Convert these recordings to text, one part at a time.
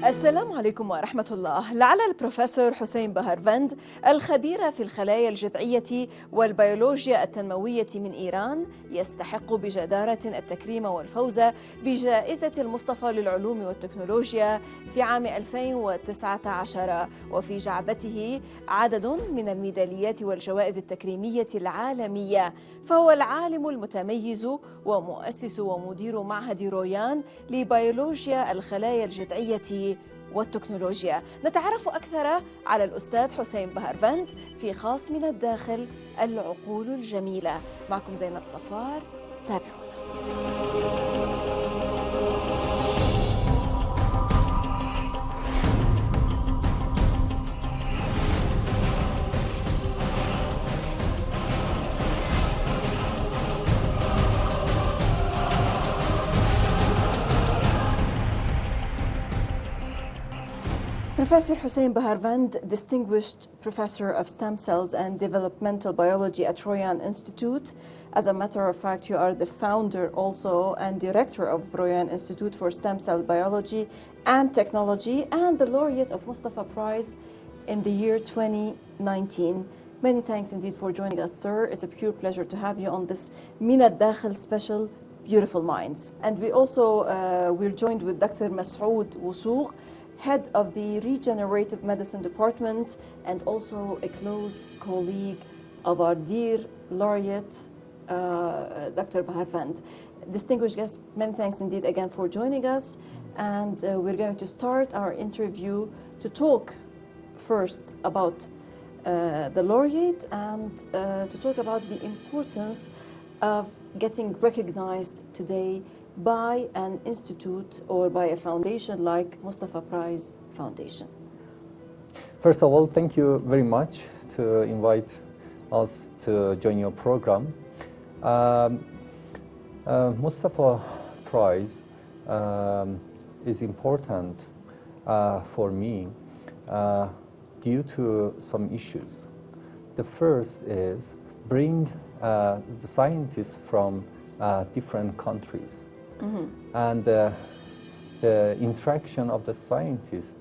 السلام عليكم ورحمة الله. لعل البروفيسور حسين بهاروند الخبير في الخلايا الجذعية والبيولوجيا التنموية من إيران يستحق بجدارة التكريم والفوز بجائزة المصطفى للعلوم والتكنولوجيا في عام 2019، وفي جعبته عدد من الميداليات والجوائز التكريمية العالمية. فهو العالم المتميز ومؤسس ومدير معهد رويان لبيولوجيا الخلايا الجذعية والتكنولوجيا. نتعرف أكثر على الأستاذ حسين بهاروند في خاص من الداخل العقول الجميلة. معكم زينب صفار، تابعونا. Professor Hussein Behaaround, Distinguished Professor of Stem Cells and Developmental Biology at Royan Institute. As a matter of fact, you are the founder also and director of Royan Institute for Stem Cell Biology and Technology and the laureate of Musطفى Prize in the year 2019. Many thanks indeed for joining us, sir. It's a pure pleasure to have you on this من الداخل special Beautiful Minds. And we also, we're joined with Dr. Masoud Wusouk, head of the Regenerative Medicine Department and also a close colleague of our dear laureate, Dr. Behaaround. Distinguished guests, many thanks indeed again for joining us. And we're going to start our interview to talk first about the laureate and to talk about the importance of getting recognized today by an institute or by a foundation like Musطفى Prize Foundation. First of all, thank you very much to invite us to join your program. Musطفى Prize is important for me due to some issues. The first is bring the scientists from different countries. Mm-hmm. And the interaction of the scientist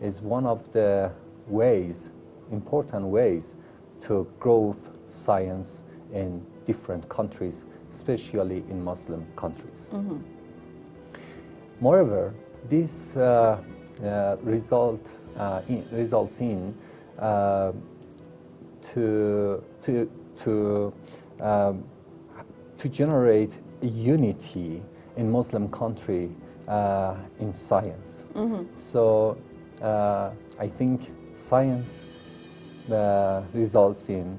is one of the ways, important ways, to grow science in different countries, especially in Muslim countries. Mm-hmm. Moreover, this results in to generate unity in Muslim country in science. Mm-hmm. So I think science results in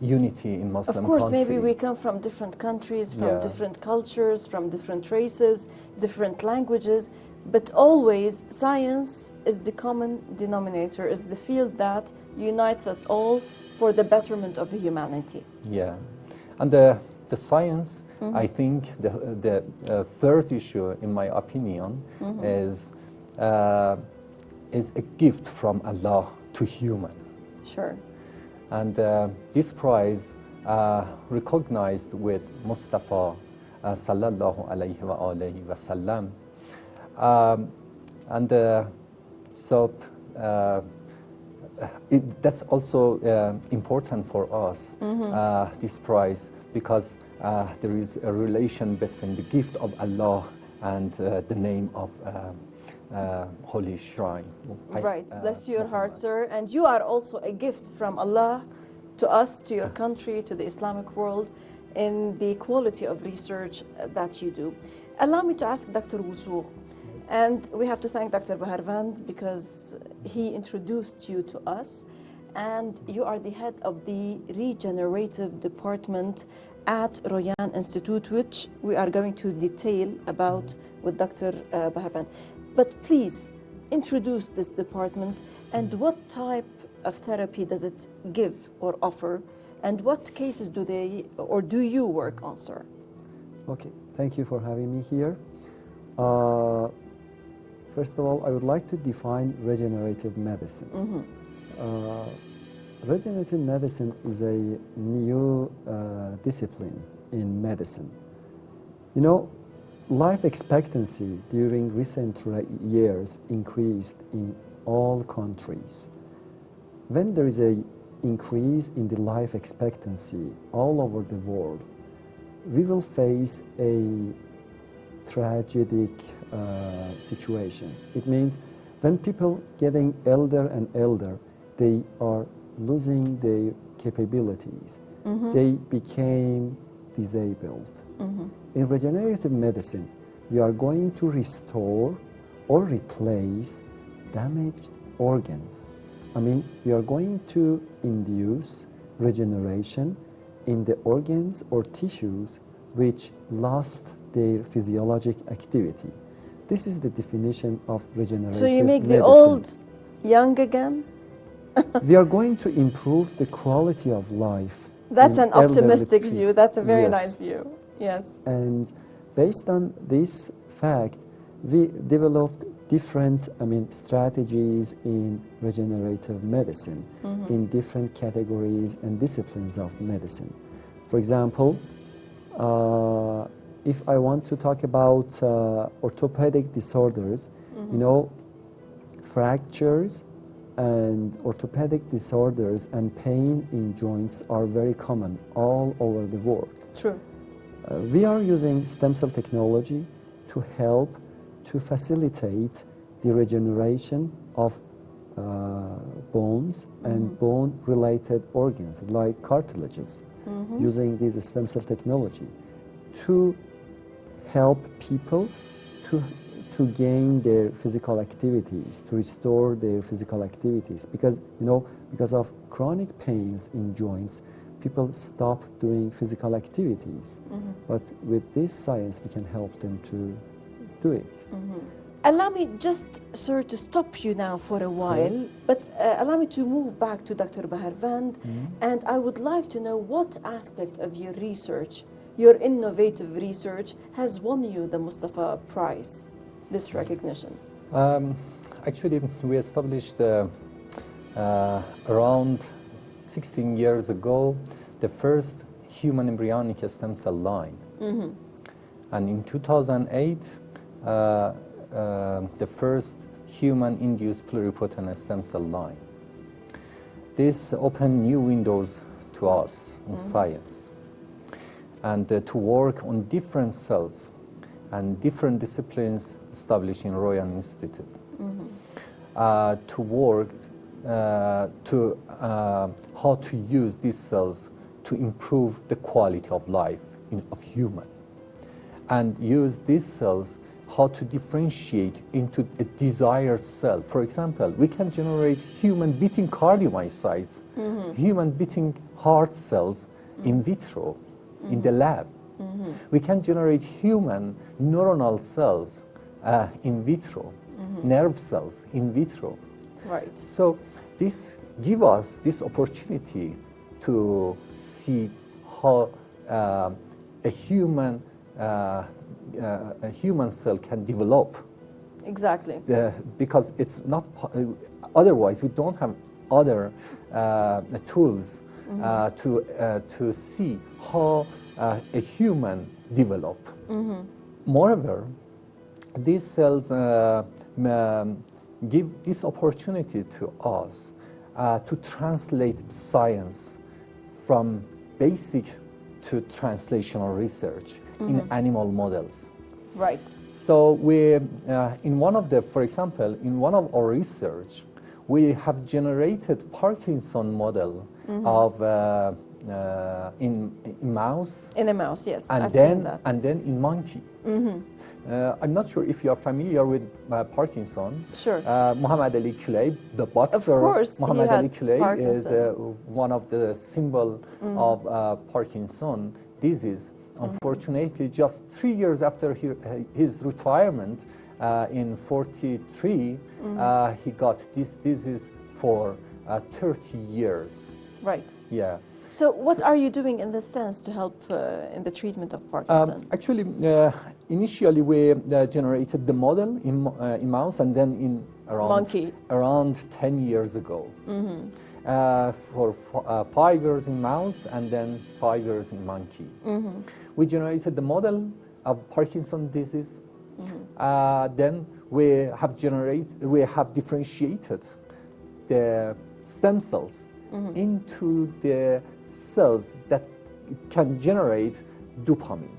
unity in Muslim country. Of course, maybe we come from different countries, from different cultures, from different races, different languages, but always science is the common denominator, is the field that unites us all for the betterment of humanity. Yeah, and the science, mm-hmm. I think the third issue, in my opinion, mm-hmm. is a gift from Allah to human. Sure. And this prize recognized with Musطفى sallallahu alayhi wa alihi wa sallam. So that's also important for us, mm-hmm. This prize, because there is a relation between the gift of Allah and the name of Holy Shrine. Right, bless your heart, sir. And you are also a gift from Allah to us, to your country, to the Islamic world, in the quality of research that you do. Allow me to ask Dr. Wusouk, and we have to thank Dr. Behaaround because he introduced you to us, and you are the head of the Regenerative Department at Royan Institute, which we are going to detail about with Dr. Behaaround. But please introduce this department and what type of therapy does it give or offer, and what cases do they or do you work on, sir? Okay, thank you for having me here. First of all, I would like to define regenerative medicine. Mm-hmm. Regenerative medicine is a new discipline in medicine. You know, life expectancy during recent years increased in all countries. When there is an increase in the life expectancy all over the world, we will face a tragic situation. It means when people getting elder and elder, they are losing their capabilities. They became disabled. In regenerative medicine, we are going to restore or replace damaged organs. I mean, we are going to induce regeneration in the organs or tissues which lost their physiologic activity. This is the definition of regenerative So you make medicine. the old young again? We are going to improve the quality of life. That's in an optimistic elderly view. people. That's a very Yes. nice view. Yes. And based on this fact, we developed different, strategies in regenerative medicine in different categories and disciplines of medicine. For example, if I want to talk about orthopedic disorders, fractures and orthopedic disorders and pain in joints are very common all over the world. True. We are using stem cell technology to help to facilitate the regeneration of bones and bone-related organs like cartilages using this stem cell technology to help people to gain their physical activities, to restore their physical activities. Because, because of chronic pains in joints, people stop doing physical activities. But with this science, we can help them to do it. Allow me just, sir, to stop you now for a while, but allow me to move back to Dr. Behaaround, and I would like to know what aspect of your research, your innovative research, has won you the Musطفى Prize, this recognition. Actually, we established around 16 years ago the first human embryonic stem cell line. And in 2008, the first human-induced pluripotent stem cell line. This opened new windows to us in science, and to work on different cells and different disciplines established in Royal Institute, to work to how to use these cells to improve the quality of life of human, and use these cells how to differentiate into a desired cell. For example, we can generate human beating cardiomyocytes, human beating heart cells in vitro, in the lab. We can generate human neuronal cells in vitro, nerve cells in vitro. Right. So this gives us this opportunity to see how a human cell can develop. Exactly. Because it's not, otherwise we don't have other tools to see how a human develop. Moreover, these cells give this opportunity to us to translate science from basic to translational research in animal models. Right. So we, in one of the, for example, in one of our research, we have generated Parkinson model of in mouse. In a mouse, yes, And I've then, seen that. and then in monkey. I'm not sure if you are familiar with Parkinson. Sure. Muhammad Ali Clay, the boxer. Of course, he Muhammad had Ali Clay is Parkinson. one of the symbol of Parkinson disease. Unfortunately, just 3 years after his retirement, in 43, he got this disease for 30 years. Right. Yeah. So what are you doing in this sense to help in the treatment of Parkinson? Actually, initially we generated the model in mouse, and then in around 10 years ago. For 5 years in mouse and then 5 years in monkey. We generated the model of Parkinson's disease. Then we have differentiated the stem cells into the cells that can generate dopamine.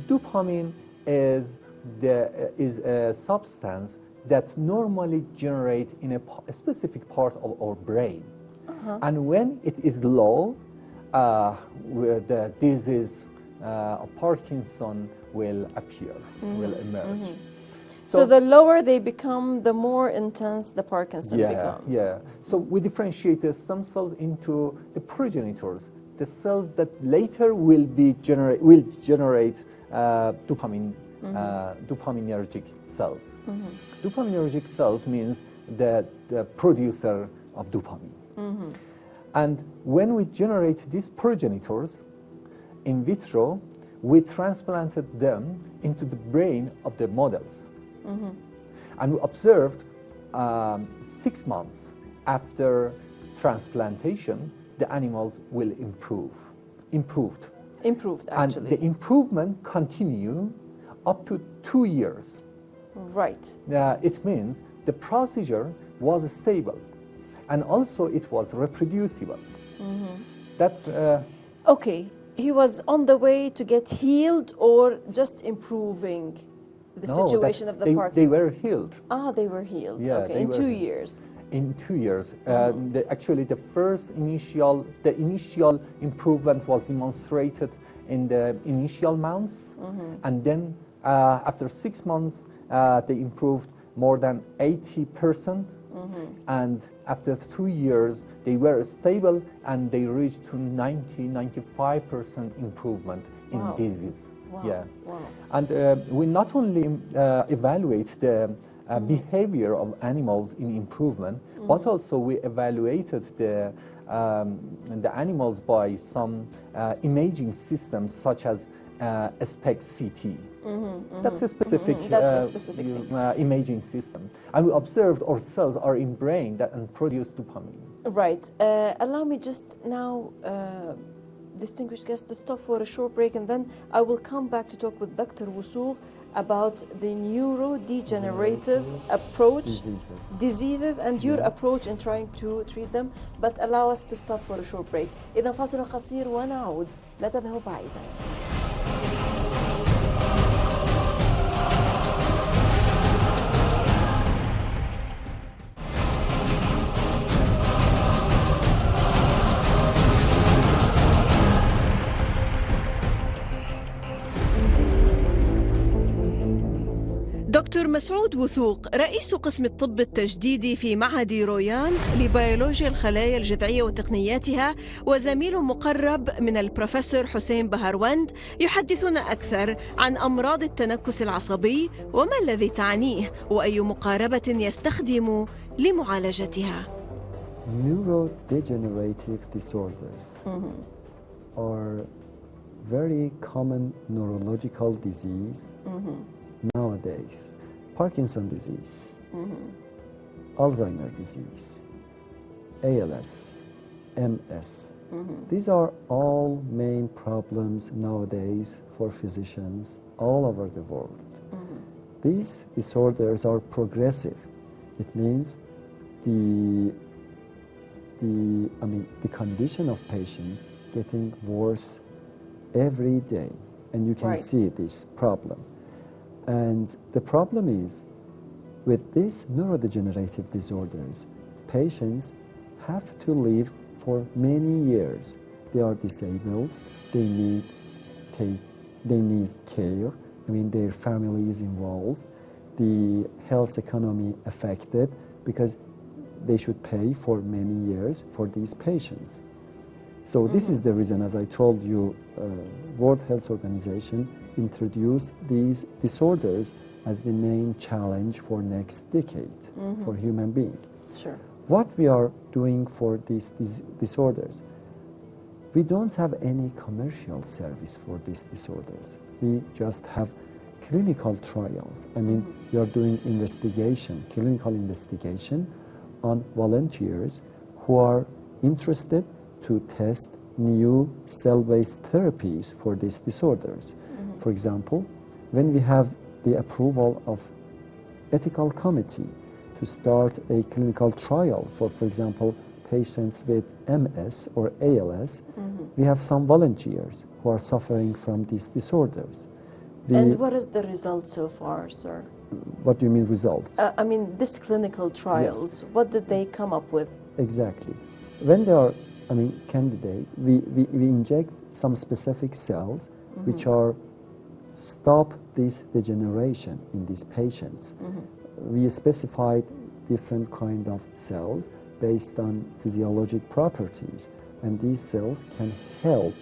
Dopamine is a substance that normally generates in a specific part of our brain. And when it is low, the disease of Parkinson will appear, will emerge. So the lower they become, the more intense the Parkinson becomes. Yeah. So we differentiate the stem cells into the progenitors, the cells that later will generate dopamine, dopaminergic cells. Dopaminergic cells means the producer of dopamine. And when we generate these progenitors in vitro, we transplanted them into the brain of the models. And we observed 6 months after transplantation, the animals will improved. Improved, actually. And the improvement continue up to 2 years. Right. It means the procedure was stable, and also it was reproducible. That's okay. He was on the way to get healed, or just improving the situation of the Parkinson? They were healed. They were healed. Yeah, okay, in 2 years. In 2 years. Actually, the initial improvement was demonstrated in the initial months, and then after 6 months, they improved more than 80%. And after 2 years, they were stable, and they reached to 95% improvement in disease. Wow. Yeah. Wow. And we not only evaluate the behavior of animals in improvement, but also we evaluated the animals by some imaging systems such as SPECT-CT. That's a specific, imaging system. And we observed our cells are in brain and produce dopamine. Right. Allow me just now, distinguished guests, to stop for a short break, and then I will come back to talk with Dr. Wusoog about the neurodegenerative approach, diseases, and your approach in trying to treat them. But allow us to stop for a short break. إذا فاصل قصير ونعود. لا تذهبوا بعيدا. دكتور مسعود وثوق، رئيس قسم الطب التجديدي في معهد رويان لبيولوجيا الخلايا الجذعية وتقنياتها، وزميل مقرب من البروفيسور حسين بهاروند، يحدثنا أكثر عن أمراض التنكس العصبي وما الذي تعنيه وأي مقاربة يستخدم لمعالجتها. Neurodegenerative disorders are very common neurological disease nowadays. Parkinson's disease, Alzheimer's disease, ALS, MS. These are all main problems nowadays for physicians all over the world. These disorders are progressive. It means the condition of patients getting worse every day, and you can see this problem. And the problem is, with these neurodegenerative disorders, patients have to live for many years. They are disabled, they need care, their family is involved, the health economy affected, because they should pay for many years for these patients. So this is the reason, as I told you, World Health Organization introduced these disorders as the main challenge for next decade for human beings. Sure. What we are doing for these disorders, we don't have any commercial service for these disorders. We just have clinical trials. We are doing clinical investigation on volunteers who are interested to test new cell-based therapies for these disorders. For example, when we have the approval of ethical committee to start a clinical trial for example, patients with MS or ALS, we have some volunteers who are suffering from these disorders. And what is the result so far, sir? What do you mean results? I mean, this clinical trials, what did they come up with? Exactly. When they are, candidate, we inject some specific cells which are stop this degeneration in these patients. We specified different kind of cells based on physiologic properties, and these cells can help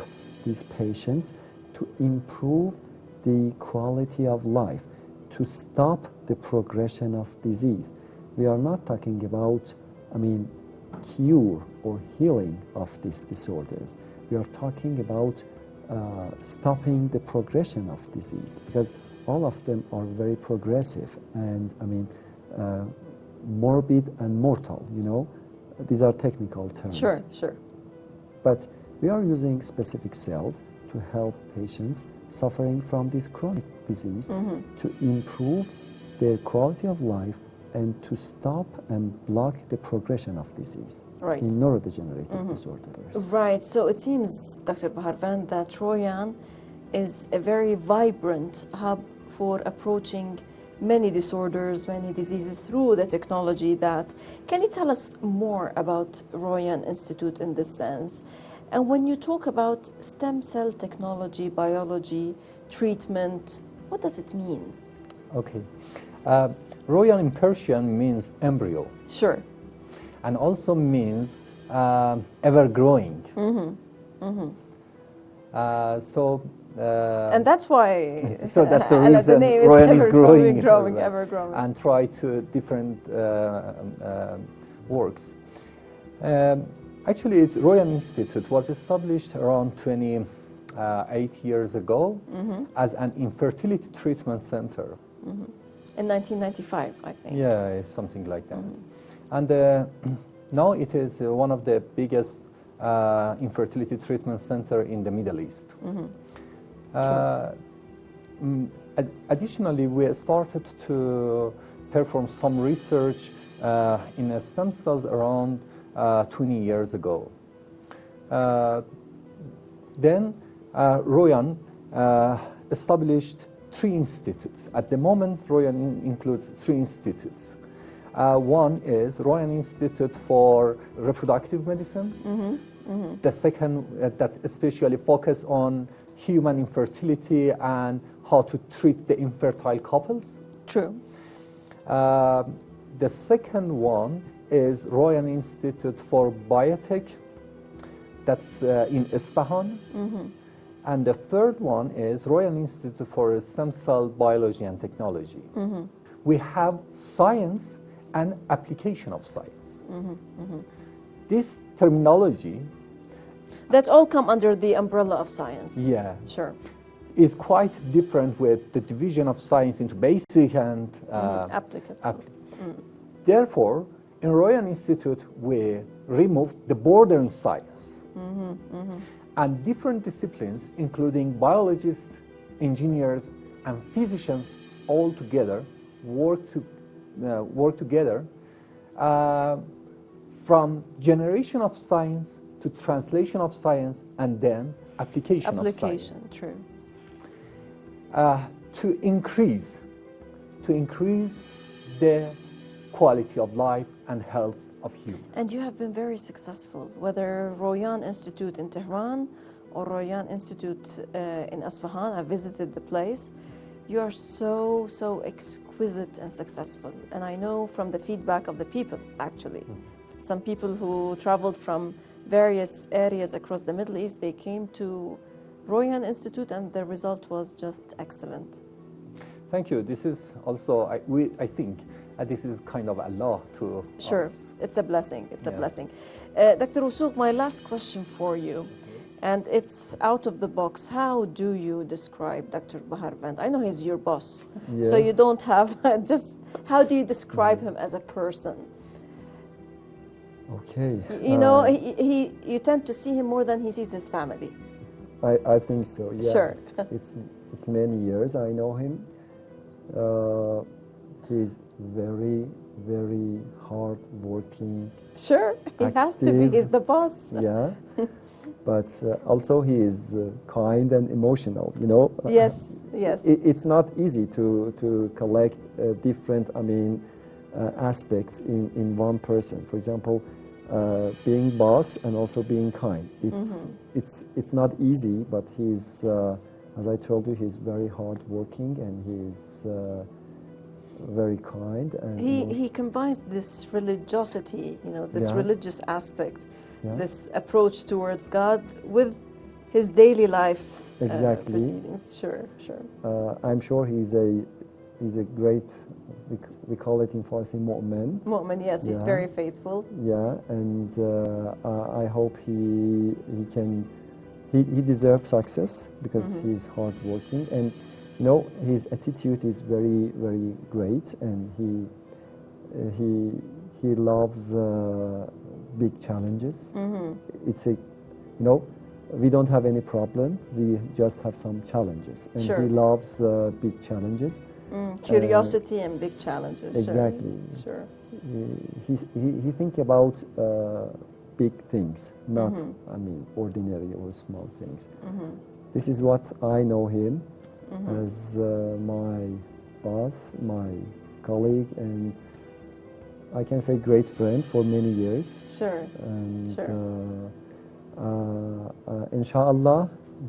these patients to improve the quality of life, to stop the progression of disease. We are not talking about, cure or healing of these disorders. We are talking about stopping the progression of disease, because all of them are very progressive and, morbid and mortal, These are technical terms. Sure, sure. But we are using specific cells to help patients suffering from this chronic disease to improve their quality of life and to stop and block the progression of disease in neurodegenerative disorders. Right, so it seems, Dr. Behaaround, that Royan is a very vibrant hub for approaching many disorders, many diseases through the technology that... Can you tell us more about Royan Institute in this sense? And when you talk about stem cell technology, biology, treatment, what does it mean? Okay. Royan in Persian means embryo. Sure. And also means ever-growing. And that's why so that's the reason Royan is growing, ever growing. And try to different works. Actually, Royan Institute was established around 28 years ago as an infertility treatment center. In 1995, I think. Yeah, something like that. And now it is one of the biggest infertility treatment center in the Middle East. Additionally, we started to perform some research in stem cells around 20 years ago. Then Royan established 3 institutes. At the moment, Royan includes 3 institutes. One is Royan Institute for Reproductive Medicine. The second that especially focus on human infertility and how to treat the infertile couples. True. The second one is Royan Institute for Biotech, that's in Isfahan. And the third one is Royan Institute for Stem Cell Biology and Technology. We have science and application of science. This terminology... That all come under the umbrella of science. Yeah. Sure. Is quite different with the division of science into basic and applicable. Therefore, in Royan Institute, we removed the border in science. And different disciplines, including biologists, engineers, and physicians, all together work together from generation of science to translation of science and then application of science. True. To increase the quality of life and health of humans. And you have been very successful, whether Royan Institute in Tehran or Royan Institute in Isfahan. I visited the place. You are so exquisite and successful. And I know from the feedback of the people, actually. Some people who traveled from various areas across the Middle East, they came to Royan Institute and the result was just excellent. Thank you. This is also, I think, this is kind of Allah to us. It's a blessing. It's a blessing. Dr. Wusook, my last question for you, and it's out of the box. How do you describe Dr. Behaaround? I know he's your boss, so you don't have just. How do you describe him as a person? Okay. You know, you tend to see him more than he sees his family. I think so. Yeah. Sure. It's many years I know him. He's very, very hard working. Sure, he has to be. Active. He's the boss. Yeah. But also he is kind and emotional, you know. Yes, yes. It's not easy to collect different, aspects in one person. For example, being boss and also being kind. It's not easy, but he's, as I told you, he's very hardworking and he's very kind. And He combines this religiosity, you know, this Yeah. religious aspect, Yeah. this approach towards God with his daily life Exactly. proceedings. Sure, sure. I'm sure he's a great, we call it in Farsi mu'min. Mu'min, yes, he's Yeah. very faithful. Yeah, and I hope he deserves success because he's hardworking, and you know his attitude is very, very great, and he loves big challenges. It's a, you know, we don't have any problem. We just have some challenges, and Sure. he loves big challenges. Curiosity and big challenges. Exactly. Sure. He think about big things, not ordinary or small things. This is what I know him as my boss, my colleague, and I can say great friend for many years. Sure. And Sure. inshallah,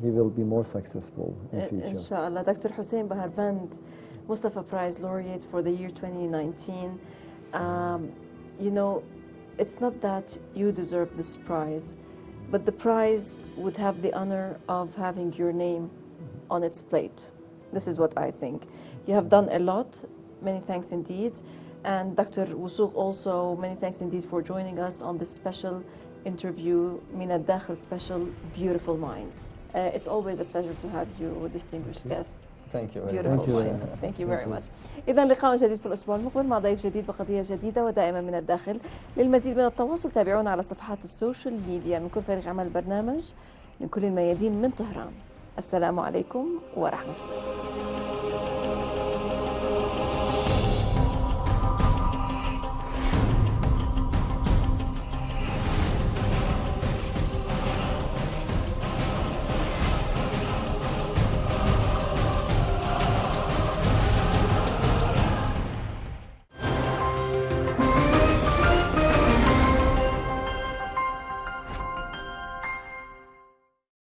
he will be more successful in future. Inshallah. Dr. Hussein Bهاروند, Mustafa Prize Laureate for the year 2019. You know, it's not that you deserve this prize, but the prize would have the honor of having your name on its plate. This is what I think. You have done a lot. Many thanks indeed. And Dr. Wusuq also, many thanks indeed for joining us on this special interview, من الداخل special, Beautiful Minds. It's always a pleasure to have you, distinguished guest. Thank you very Beautiful much. Thank you. mind. Thank you very much. إذا لقاء جديد في الأسبوع المقبل مع ضيف جديد بقضية جديدة ودائما من الداخل. للمزيد من التواصل تابعونا على صفحات السوشيال ميديا. من كل فريق عمل البرنامج، من كل الميادين من طهران. السلام عليكم ورحمة الله.